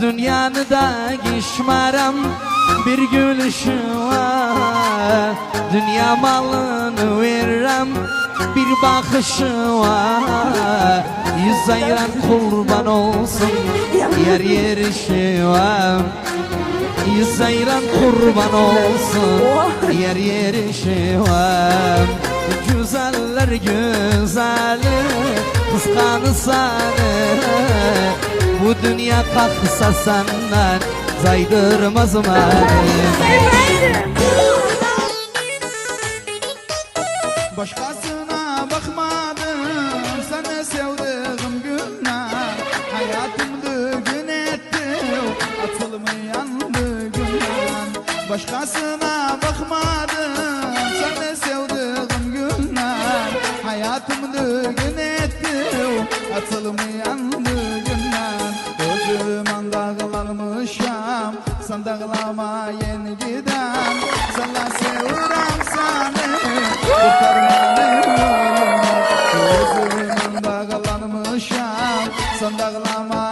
dünyanı da geçmerim bir gülüşü var. Dünya malını veririm bir bakışı var. Yüz ayıran kurban olsun yer yerişi var. Yüz ayıran kurban olsun yer yerişi var. Güzeller güzeli kıskanırsanı bu dünya kalksa senden saydırmaz beni. Başkasına bakmadım sana sevdiğim günler. Hayatımı gün ettim atılmayan günler. Başkasına bakmadım sana sevdiğim günler. Hayatımı gün ettim atılmayan günler. Gözüm dağlanmışam sen dağlama yeni giden. Sana seviyorum seni kurtarmanı. Gözüm dağlanmışam sen dağlama